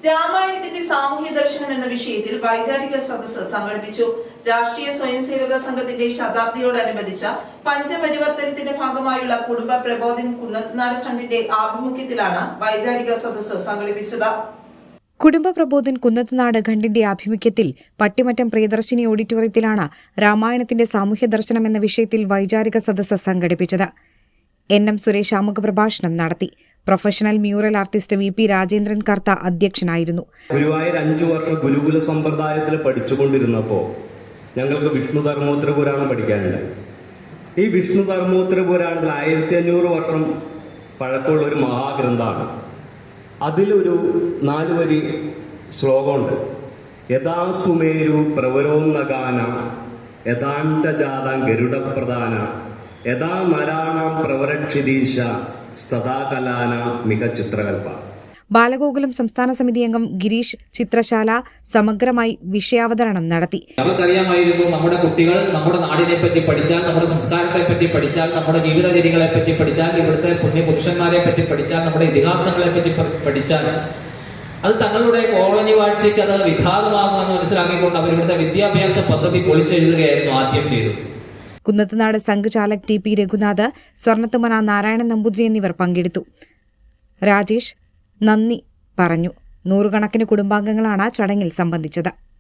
രാമായണത്തിന്റെ സാമൂഹ്യ ദർശനം എന്ന വിഷയത്തിൽ വൈചാരിക സദസ്സ് സംഘടിപ്പിച്ചു. രാഷ്ട്രീയ സ്വയംസേവക സംഘത്തിന്റെ ശതാബ്ദിയോടനുബന്ധിച്ച പഞ്ചപരിവർത്തനത്തിന്റെ ഭാഗമായുള്ള കുടുംബ പ്രബോധൻ കുന്നത്തുനാട് ഖണ്ഡിന്റെ ആഭിമുഖ്യത്തിലാണ് വൈചാരിക സദസ്സ് സംഘടിപ്പിച്ചത്. കുടുംബ പ്രബോധൻ കുന്നത്തുനാട് ഖണ്ഡിന്റെ ആഭിമുഖ്യത്തിൽ പട്ടിമറ്റം പ്രിയദർശിനി ഓഡിറ്റോറിയത്തിലാണ് രാമായണത്തിന്റെ സാമൂഹ്യ ദർശനം എന്ന വിഷയത്തിൽ വൈചാരിക സദസ്സ് സംഘടിപ്പിച്ചത്. NM സുരേഷ് ആമുഖ പ്രഭാഷണം നടത്തി. Professional mural artist VP Rajendran Kartha അധ്യക്ഷനായിരുന്നു. ഗുരുവായൂർ 5 വർഷം ഗുരുകുല സമ്പ്രദായത്തിൽ പഠിച്ചുകൊണ്ടിരുന്നപ്പോൾ ഞങ്ങൾക്ക് വിഷ്ണു ധർമ്മോത്തര പുരാണം പഠിക്കാനുണ്ടായി. ഈ വിഷ്ണു ധർമ്മോത്തര പുരാണത്തിൽ 1500 വർഷം പഴക്കമുള്ള ഒരു മഹാഗ്രന്ഥമാണ്. അതിലൊരു 4 വരി ശ്ലോകമുണ്ട്. യഥാ സുമേരു പ്രവരോന്നഗാന യഥാണ്ടജാതം ഗരുഡപ്രധാന യഥാ നരാണാം പ്രവരക്ഷിതീശ സ്തദാകലാന മിക ചിത്രകൽപ്പ. ബാലഗോകുലം സംസ്ഥാന സമിതി അംഗം ഗിരീഷ് ചിത്രശാല സമഗ്രമായി വിഷയാവതരണം നടത്തി. നമുക്കറിയാമായിരുന്നു, നമ്മുടെ കുട്ടികൾ നമ്മുടെ നാടിനെ പറ്റി പഠിച്ചാൽ, നമ്മുടെ സംസ്കാരത്തെ പറ്റി പഠിച്ചാൽ, നമ്മുടെ ജീവിതചര്യകളെ പറ്റി പഠിച്ചാൽ, ഇവിടുത്തെ പുണ്യപുരുഷന്മാരെ പറ്റി പഠിച്ചാൽ, നമ്മുടെ ഇതിഹാസങ്ങളെ പറ്റി പഠിച്ചാൽ അത് തങ്ങളുടെ കോളനി വാഴ്ചയ്ക്ക് അത് വിഘാതമാകുമെന്ന് മനസ്സിലാക്കിക്കൊണ്ട് അവരിവിടുത്തെ വിദ്യാഭ്യാസ പദ്ധതി പൊളിച്ചെഴുതുകയായിരുന്നു ആദ്യം ചെയ്തത്. കുന്നത്തുനാട് സംഘ് ചാലക് TP രഘുനാഥ്, സ്വർണ്ണത്തുമന നാരായണൻ നമ്പൂതിരി എന്നിവർ പങ്കെടുത്തു. രാജേഷ് നന്ദി പറഞ്ഞു. 100 കണക്കിന് കുടുംബാംഗങ്ങളാണ് ചടങ്ങിൽ സംബന്ധിച്ചത്.